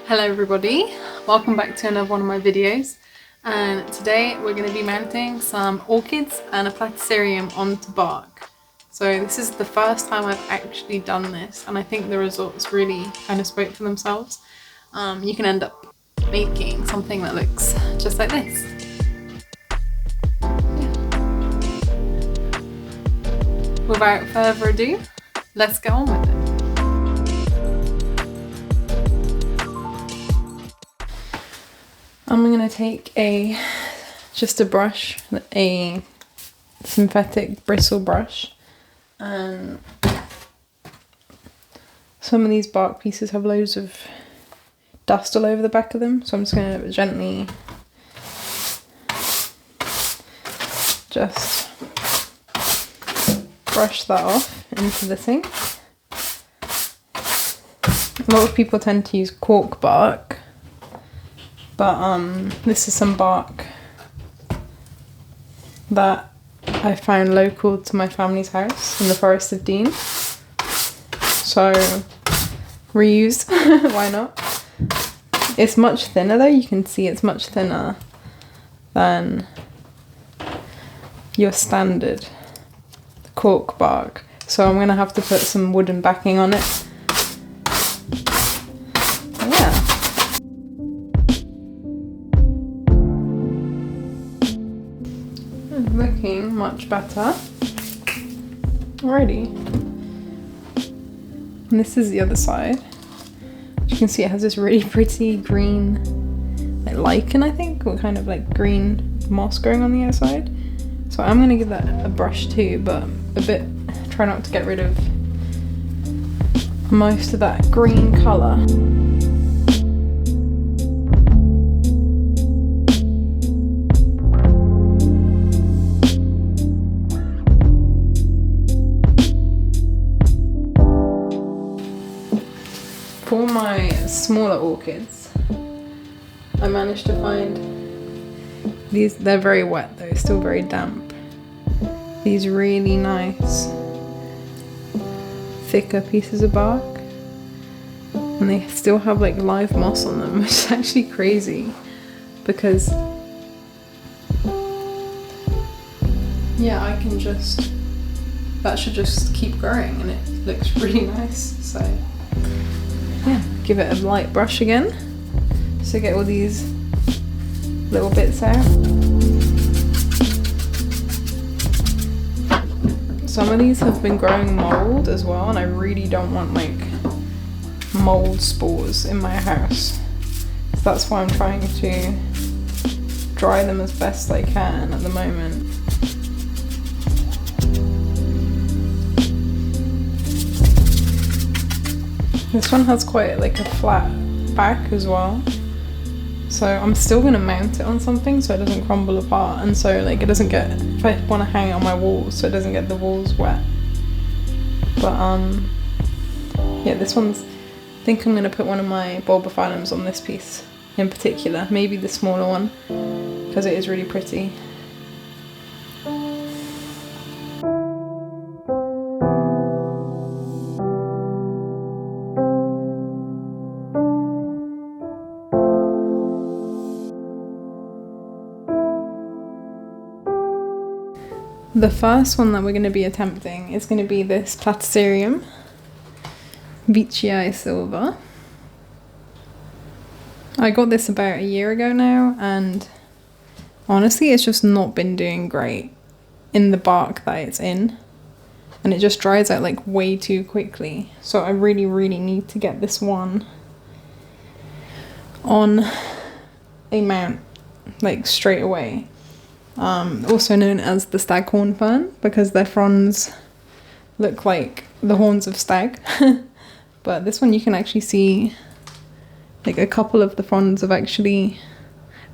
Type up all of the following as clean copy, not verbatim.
Hello everybody, welcome back to another one of my videos, and today we're going to be mounting some orchids and a platycerium onto bark. So this is the first time I've actually done this, and I think the results really kind of spoke for themselves. You can end up making something that looks just like this. Without further ado, let's get on with it. I'm going to take just a brush, a synthetic bristle brush, and some of these bark pieces have loads of dust all over the back of them, so I'm just going to gently just brush that off into the sink. A lot of people tend to use cork bark, but this is some bark that I found local to my family's house in the Forest of Dean. So reuse, why not? It's much thinner though, you can see it's much thinner than your standard cork bark. So I'm gonna have to put some wooden backing on it. Looking much better already. And this is the other side. As you can see, it has this really pretty green, like lichen, I think, or kind of like green moss growing on the outside. So I'm gonna give that a brush too, but try not to get rid of most of that green colour. For my smaller orchids, I managed to find these. They're very wet though, still very damp. These really nice, thicker pieces of bark, and they still have like live moss on them, which is actually crazy because, yeah, that should just keep growing and it looks really nice. So yeah, give it a light brush again to get all these little bits out. Some of these have been growing mold as well, and I really don't want like mold spores in my house. So that's why I'm trying to dry them as best I can at the moment. This one has quite like a flat back as well, so I'm still going to mount it on something so it doesn't crumble apart, and so like it doesn't get, if I want to hang it on my walls so it doesn't get the walls wet. But yeah, this one's, I think I'm going to put one of my bulbophyllums on this piece in particular, maybe the smaller one, because it is really pretty. The first one that we're going to be attempting is going to be this Platycerium Ft.Jiji silver. I got this about a year ago now, and honestly it's just not been doing great in the bark that it's in, and it just dries out like way too quickly. So I really need to get this one on a mount like straight away. Also known as the staghorn fern, because their fronds look like the horns of stag. But this one you can actually see like a couple of the fronds have actually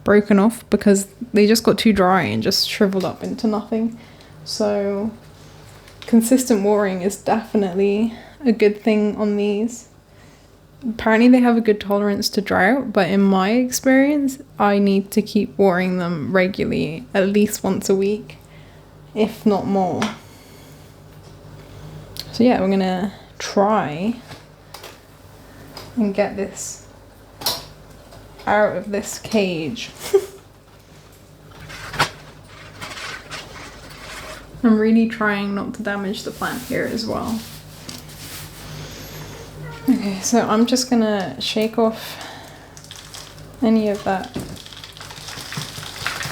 broken off because they just got too dry and just shriveled up into nothing. So consistent watering is definitely a good thing on these. Apparently they have a good tolerance to drought, but in my experience, I need to keep watering them regularly, at least once a week, if not more. So yeah, we're gonna try and get this out of this cage. I'm really trying not to damage the plant here as well. Okay, so I'm just gonna shake off any of that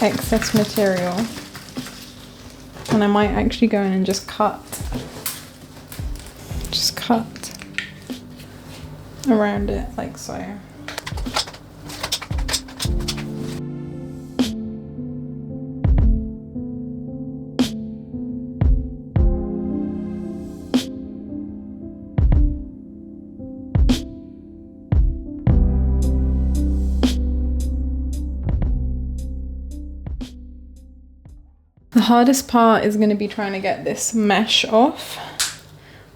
excess material, and I might actually go in and just cut around it like so. The hardest part is going to be trying to get this mesh off.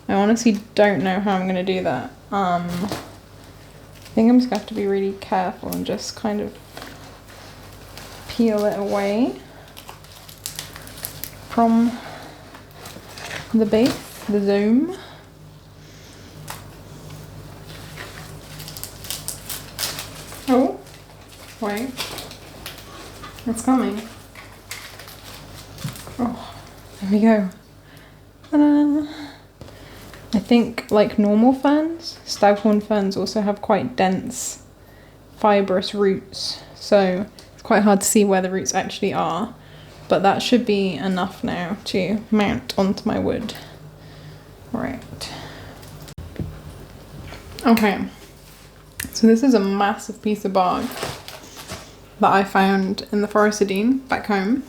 I honestly don't know how I'm going to do that. I think I'm just going to have to be really careful and just kind of peel it away from the base, the zoom. Oh, wait, it's coming. Oh, there we go. Ta-da! I think, like normal ferns, staghorn ferns also have quite dense, fibrous roots, so it's quite hard to see where the roots actually are, but that should be enough now to mount onto my wood. Right. Okay, so this is a massive piece of bark that I found in the Forest of Dean back home.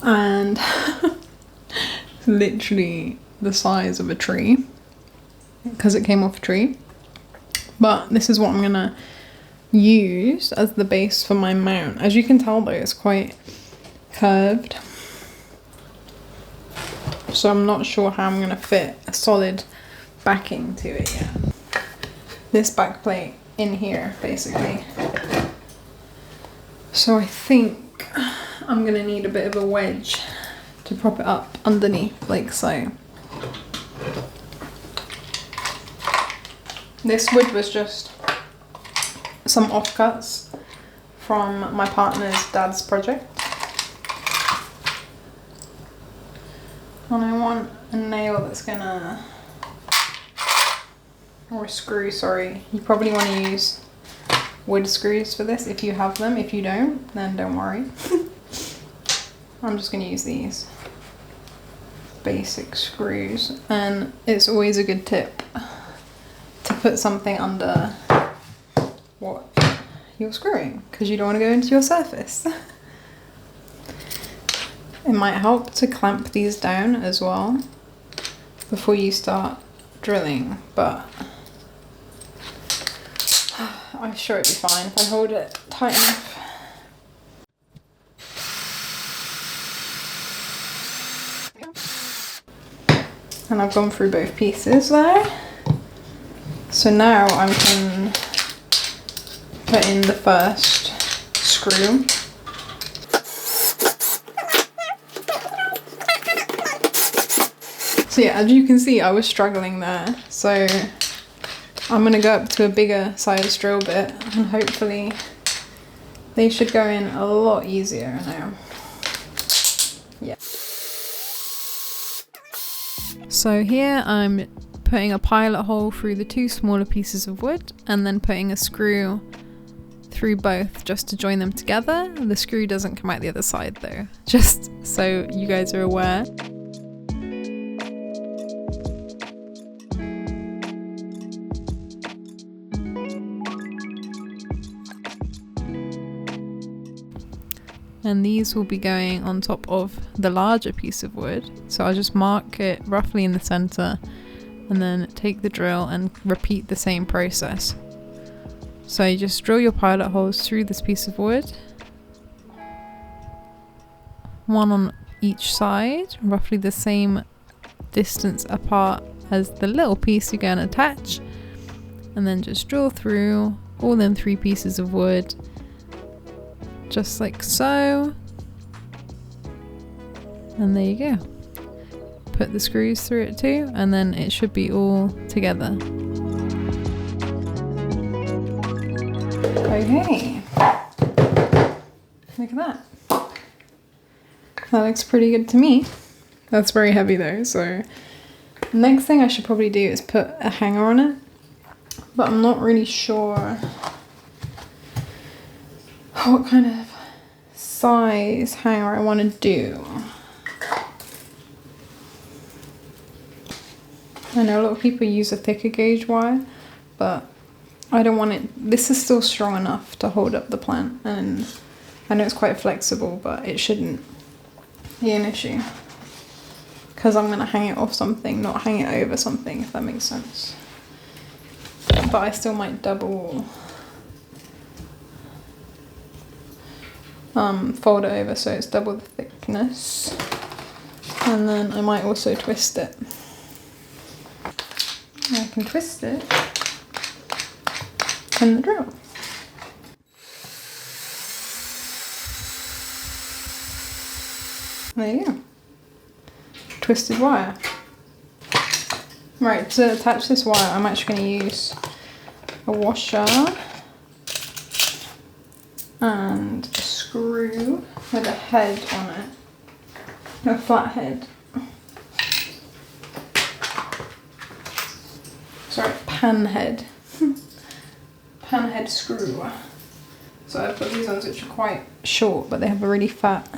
And it's literally the size of a tree because it came off a tree. But this is what I'm gonna use as the base for my mount. As you can tell though, it's quite curved, so I'm not sure how I'm gonna fit a solid backing to it yet. This back plate in here basically. So I think I'm gonna need a bit of a wedge to prop it up underneath, like so. This wood was just some offcuts from my partner's dad's project. And I want a nail that's gonna, or a screw, sorry. You probably want to use wood screws for this if you have them. If you don't, then don't worry. I'm just going to use these basic screws, and it's always a good tip to put something under what you're screwing because you don't want to go into your surface. It might help to clamp these down as well before you start drilling, but I'm sure it'll be fine if I hold it tight enough. And I've gone through both pieces there. So now I can put in the first screw. So yeah, as you can see, I was struggling there. So I'm gonna go up to a bigger size drill bit and hopefully they should go in a lot easier now. Yeah. So here I'm putting a pilot hole through the two smaller pieces of wood and then putting a screw through both just to join them together. The screw doesn't come out the other side though, just so you guys are aware. And these will be going on top of the larger piece of wood. So I'll just mark it roughly in the center and then take the drill and repeat the same process. So you just drill your pilot holes through this piece of wood, one on each side, roughly the same distance apart as the little piece you're going to attach, and then just drill through all them three pieces of wood just like so, and there you go. Put the screws through it too, and then it should be all together. Okay. Look at that. That looks pretty good to me. That's very heavy though, so next thing I should probably do is put a hanger on it, but I'm not really sure what kind of size hanger I want to do. I know a lot of people use a thicker gauge wire, but I don't want it. This is still strong enough to hold up the plant, and I know it's quite flexible, but it shouldn't be an issue because I'm going to hang it off something, not hang it over something, if that makes sense. But I still might double fold it over so it's double the thickness, and then I might also twist it. I can twist it in the drill. There you go. Twisted wire. Right, to attach this wire, I'm actually going to use a washer and a screw with a head on it, a flat head. Sorry, pan head. Pan head screw. So I've got these ones which are quite short, but they have a really fat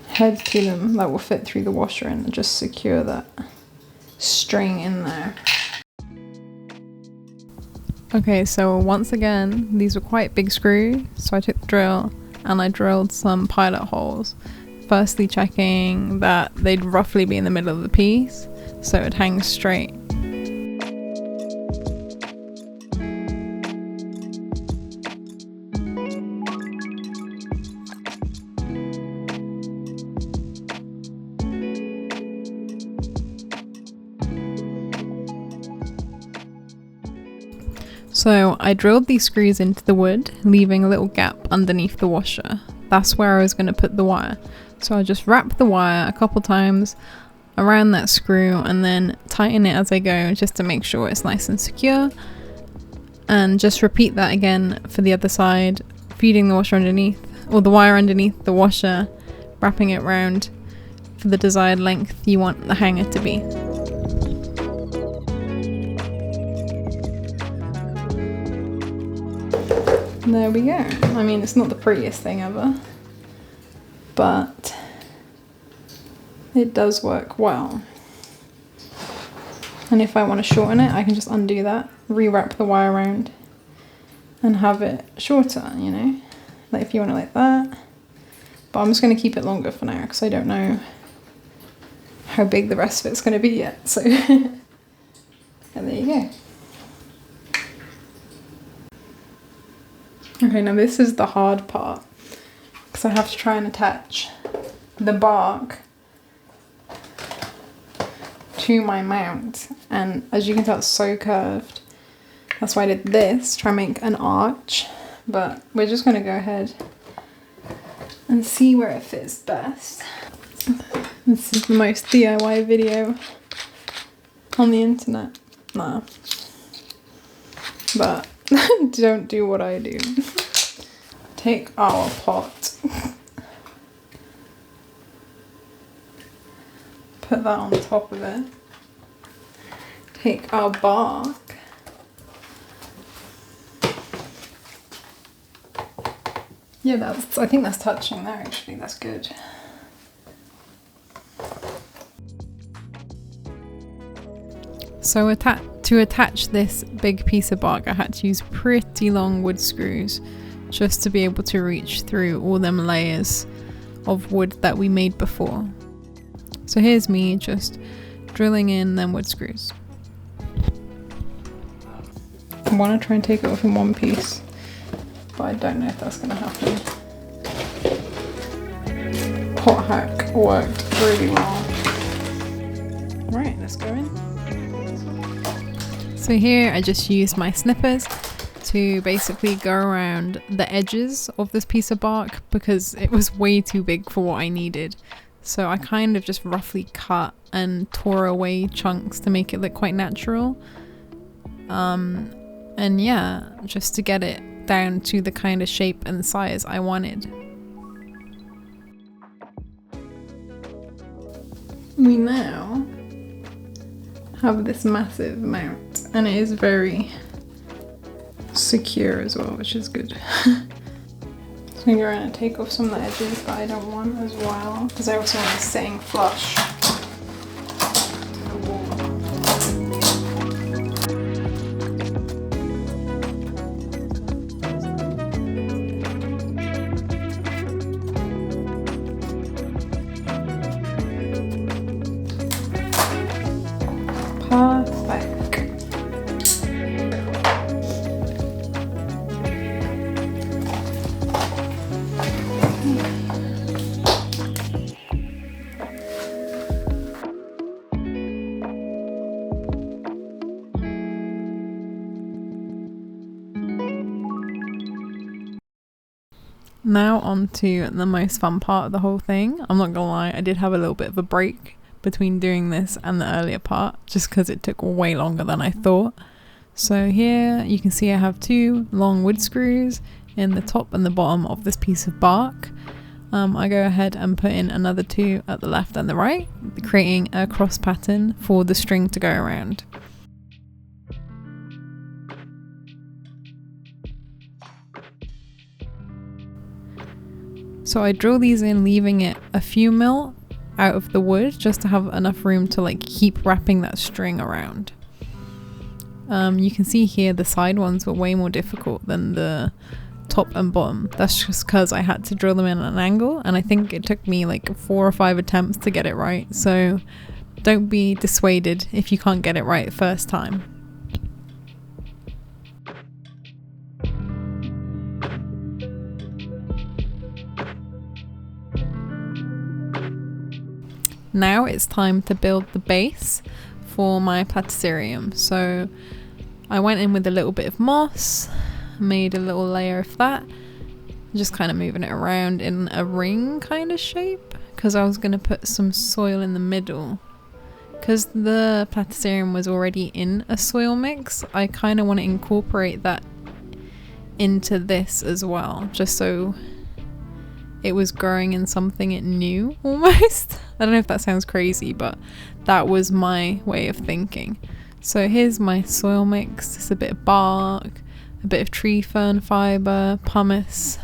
head to them that will fit through the washer and just secure that string in there. Okay, so once again, these were quite big screws, so I took the drill and I drilled some pilot holes. Firstly checking that they'd roughly be in the middle of the piece, so it hangs straight. So I drilled these screws into the wood, leaving a little gap underneath the washer. That's where I was going to put the wire. So I just wrap the wire a couple times around that screw and then tighten it as I go, just to make sure it's nice and secure. And just repeat that again for the other side, feeding the washer underneath, or the wire underneath the washer, wrapping it round for the desired length you want the hanger to be. There we go. I mean, it's not the prettiest thing ever, but it does work well. And if I want to shorten it, I can just undo that, rewrap the wire around and have it shorter, you know, like if you want it like that. But I'm just going to keep it longer for now because I don't know how big the rest of it's going to be yet. So, and there you go. Okay, now this is the hard part because I have to try and attach the bark to my mount, and as you can tell it's so curved. That's why I did this, try and make an arch, but we're just going to go ahead and see where it fits best. This is the most DIY video on the internet. Nah. But don't do what I do. Take our pot, put that on top of it, take our bark, yeah, I think that's touching there actually, that's good. So to attach this big piece of bark, I had to use pretty long wood screws just to be able to reach through all them layers of wood that we made before. So here's me just drilling in them wood screws. I want to try and take it off in one piece, but I don't know if that's going to happen. Pot hack worked really well. Right, let's go in. So here I just used my snippers to basically go around the edges of this piece of bark because it was way too big for what I needed. So I kind of just roughly cut and tore away chunks to make it look quite natural. And yeah, just to get it down to the kind of shape and size I wanted. We now have this massive mount, and it is very secure as well, which is good. So I'm going to go around and take off some of the edges that I don't want as well, because I also want it sitting flush to the wall. Perfect. Now on to the most fun part of the whole thing. I'm not gonna lie, I did have a little bit of a break between doing this and the earlier part, just because it took way longer than I thought. So here you can see I have 2 long wood screws in the top and the bottom of this piece of bark. I go ahead and put in another 2 at the left and the right, creating a cross pattern for the string to go around. So I drill these in, leaving it a few mil out of the wood just to have enough room to like keep wrapping that string around. You can see here the side ones were way more difficult than the top and bottom. That's just because I had to drill them in at an angle, and I think it took me like 4 or 5 attempts to get it right. So don't be dissuaded if you can't get it right first time. Now it's time to build the base for my Platycerium. So I went in with a little bit of moss, made a little layer of that, just kind of moving it around in a ring kind of shape, because I was going to put some soil in the middle. Because the Platycerium was already in a soil mix, I kind of want to incorporate that into this as well, just so it was growing in something it knew almost. I don't know if that sounds crazy, but that was my way of thinking. So here's my soil mix. It's a bit of bark, a bit of tree fern fibre, pumice.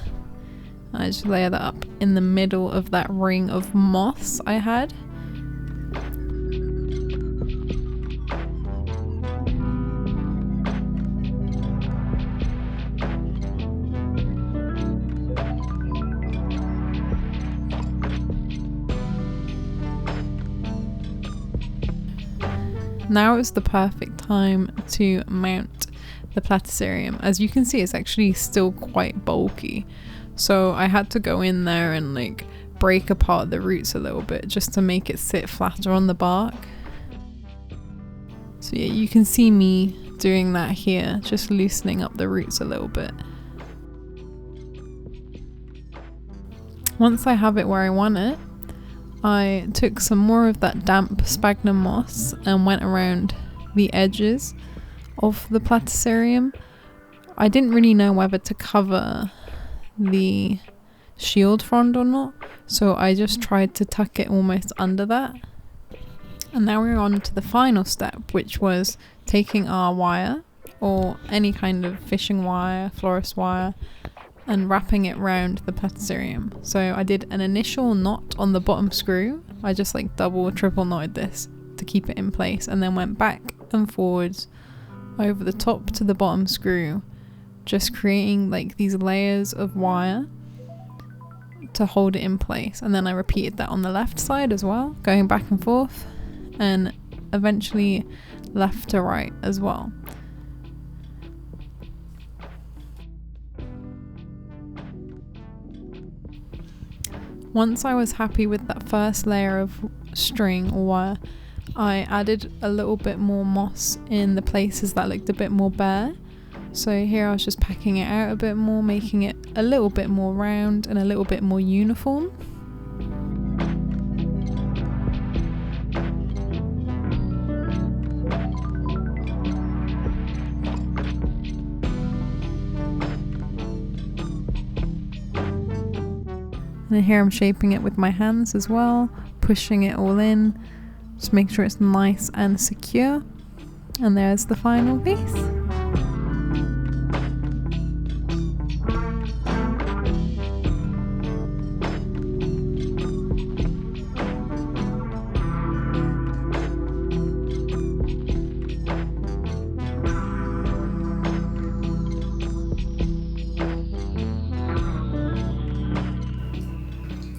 I just layer that up in the middle of that ring of moss I had. Now is the perfect time to mount the Platycerium. As you can see, it's actually still quite bulky. So I had to go in there and like break apart the roots a little bit just to make it sit flatter on the bark. So yeah, you can see me doing that here, just loosening up the roots a little bit. Once I have it where I want it, I took some more of that damp sphagnum moss and went around the edges of the Platycerium. I didn't really know whether to cover the shield frond or not, so I just tried to tuck it almost under that. And now we're on to the final step, which was taking our wire, or any kind of fishing wire, florist wire, and wrapping it round the Platycerium. So I did an initial knot on the bottom screw. I just like double or triple knotted this to keep it in place, and then went back and forwards over the top to the bottom screw, just creating like these layers of wire to hold it in place. And then I repeated that on the left side as well, going back and forth, and eventually left to right as well. Once I was happy with that first layer of string or wire, I added a little bit more moss in the places that looked a bit more bare. So here I was just packing it out a bit more, making it a little bit more round and a little bit more uniform. And here I'm shaping it with my hands as well, pushing it all in, just make sure it's nice and secure. And there's the final piece.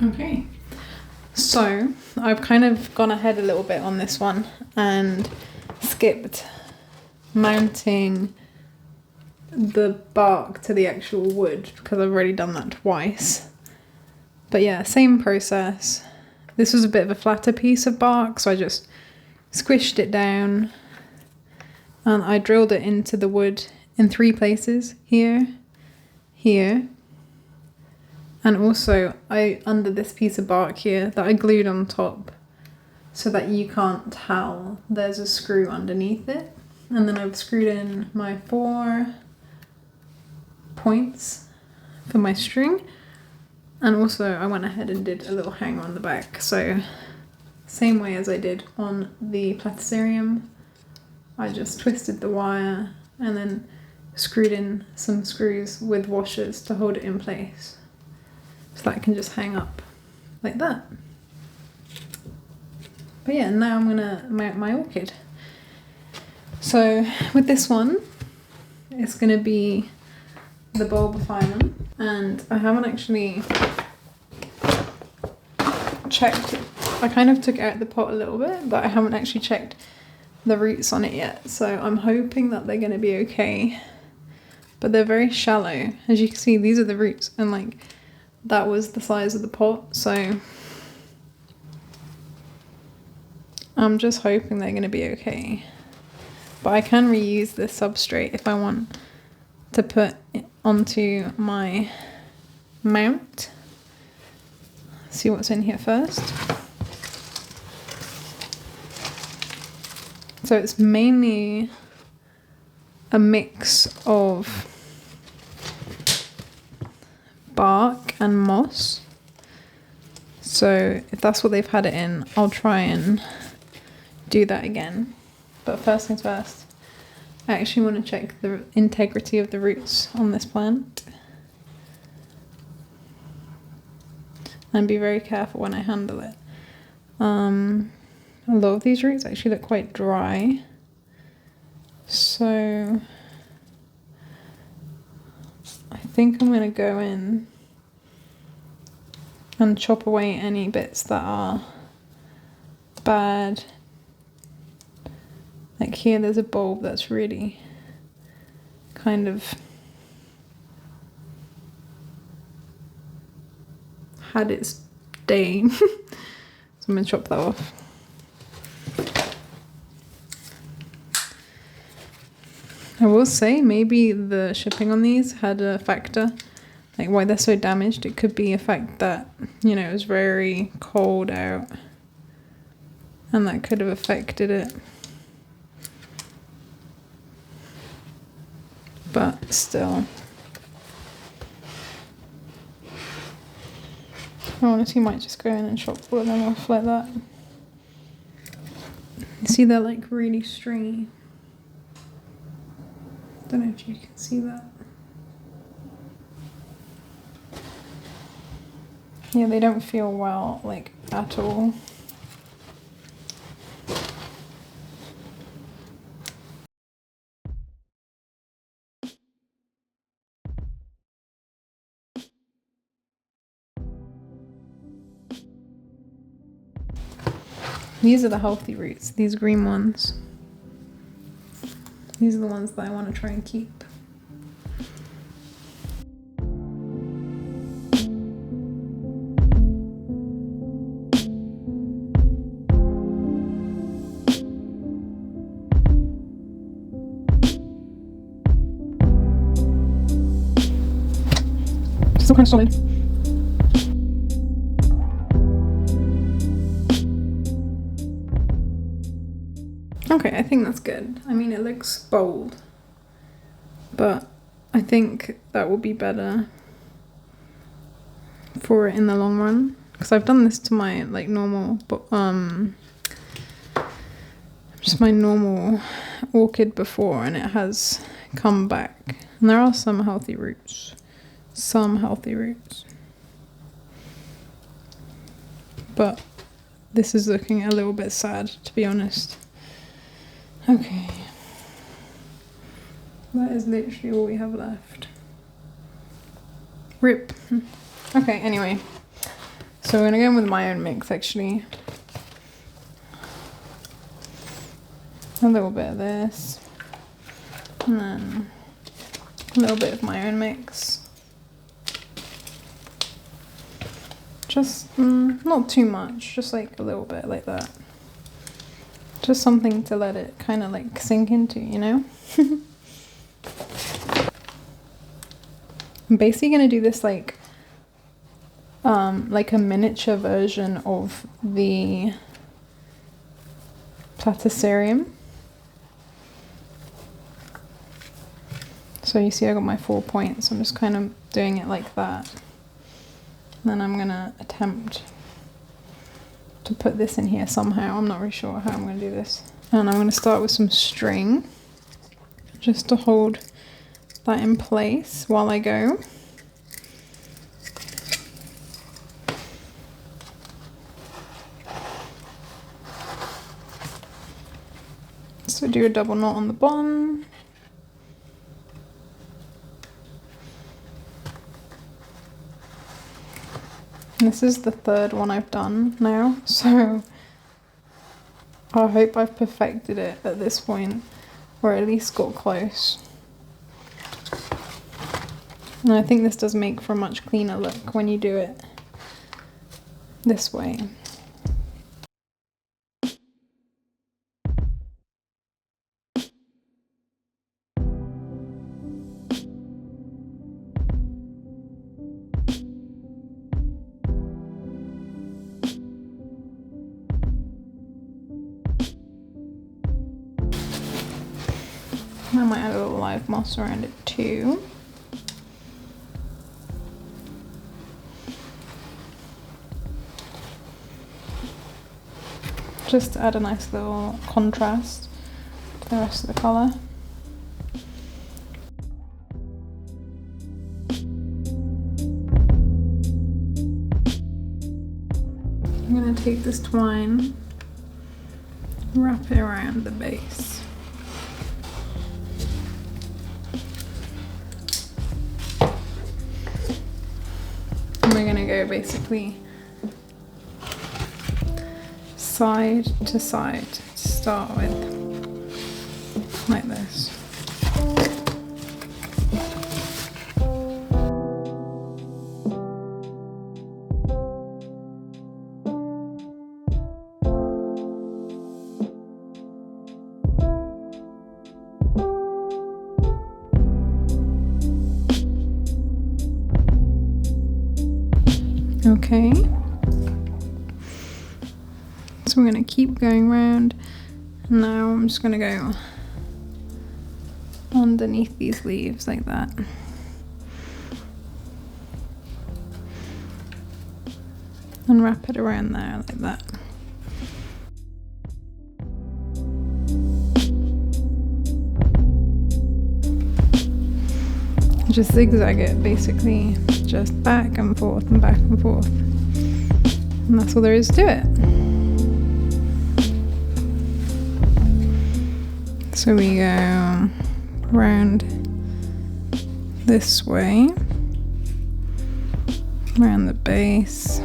Okay, so I've kind of gone ahead a little bit on this one and skipped mounting the bark to the actual wood because I've already done that twice. But yeah, same process. This was a bit of a flatter piece of bark, so I just squished it down and I drilled it into the wood in 3 places, here, here, and also under this piece of bark here that I glued on top so that you can't tell there's a screw underneath it. And then I've screwed in my 4 points for my string. And also I went ahead and did a little hanger on the back. So same way as I did on the Platycerium, I just twisted the wire and then screwed in some screws with washers to hold it in place. So that can just hang up like that. But yeah, now I'm gonna mount my orchid. So with this one, it's gonna be the bulbophyllum, and I haven't actually checked. I kind of took out the pot a little bit, but I haven't actually checked the roots on it yet. So I'm hoping that they're gonna be okay. But they're very shallow. As you can see, these are the roots, and like that was the size of the pot, so I'm just hoping they're going to be okay. But I can reuse this substrate if I want to put it onto my mount. See what's in here first. So it's mainly a mix of bark and moss. So if that's what they've had it in, I'll try and do that again. But first things first, I actually want to check the integrity of the roots on this plant. And be very careful when I handle it. A lot of these roots actually look quite dry. So I think I'm going to go in and chop away any bits that are bad. Like here there's a bulb that's really kind of had its day. So I'm going to chop that off. I will say maybe the shipping on these had a factor, like why they're so damaged. It could be a fact that, you know, it was very cold out and that could have affected it. But still, I honestly might just go in and chop all of them off like that. You see they're like really stringy. Don't know if you can see that. Yeah, they don't feel well, like, at all. These are the healthy roots, these green ones. These are the ones that I want to try and keep. Still kind of solid. Okay, I think that's good. I mean, it looks bold, but I think that will be better for it in the long run, because I've done this to my like normal, but just my normal orchid before, and it has come back. And there are some healthy roots. But this is looking a little bit sad, to be honest. Okay. That is literally all we have left. Rip. Okay, anyway. So we're gonna go in with my own mix, actually. A little bit of this. And then a little bit of my own mix. Just not too much, just like a little bit like that. Just something to let it kind of like sink into, you know? I'm basically gonna do this like a miniature version of the Platycerium. So you see I got my 4 points. I'm just kind of doing it like that. And then I'm gonna attempt to put this in here somehow. I'm not really sure how I'm gonna do this. And I'm gonna start with some string just to hold that in place while I go. So do a double knot on the bottom. This is the third one I've done now, so I hope I've perfected it at this point, or at least got close. And I think this does make for a much cleaner look when you do it this way. I might add a little live moss around it too. Just to add a nice little contrast to the rest of the colour. I'm going to take this twine, wrap it around the base. And we're going to go basically side to side to start with, like this. Okay. So we're going to keep going round. Now I'm just going to go underneath these leaves like that. And wrap it around there like that. Just zigzag it basically, just back and forth and back and forth. And that's all there is to it. So we go round this way, around the base.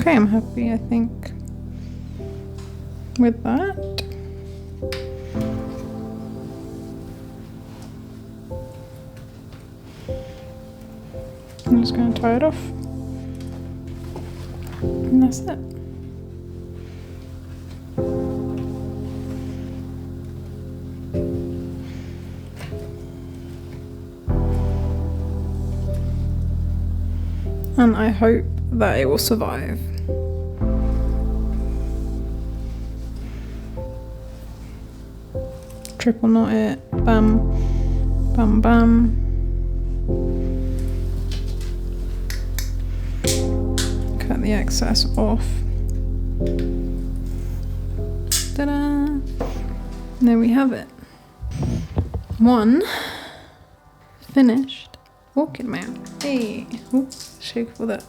Okay, I'm happy, I think, with that. I'm just going to tie it off, and that's it. And I hope that it will survive. Triple knot it, bam, bam, bam. Cut the excess off. Ta-da! And there we have it. One finished orchid mount. Hey! Oops, shake for that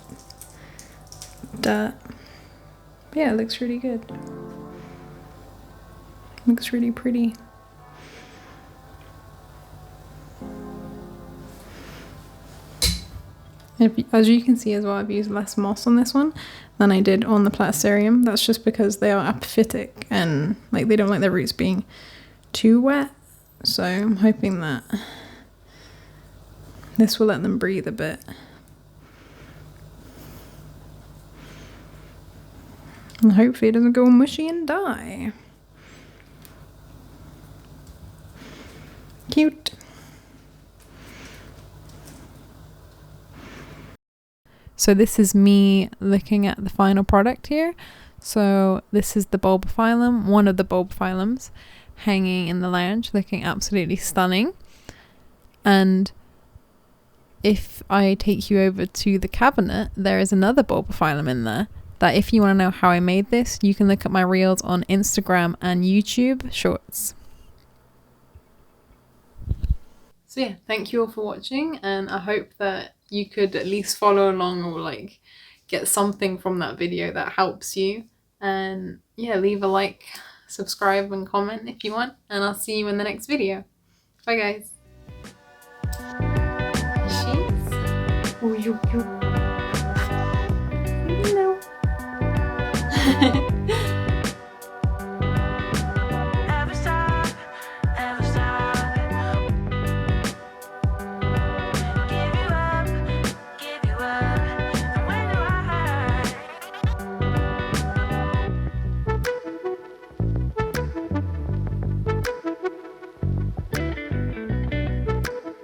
dirt. Yeah, it looks really good. Looks really pretty. As you can see as well, I've used less moss on this one than I did on the Platycerium. That's just because they are epiphytic and like they don't like their roots being too wet. So I'm hoping that this will let them breathe a bit. And hopefully it doesn't go mushy and die. Cute. So this is me looking at the final product here. So this is the bulbophyllum, one of the bulbophyllums, hanging in the lounge, looking absolutely stunning. And if I take you over to the cabinet, there is another bulbophyllum in there that if you want to know how I made this, you can look at my reels on Instagram and YouTube Shorts. So yeah, thank you all for watching, and I hope that you could at least follow along or like get something from that video that helps you. And yeah, leave a like, subscribe and comment if you want, and I'll see you in the next video. Bye guys. Sheets. Oh, you.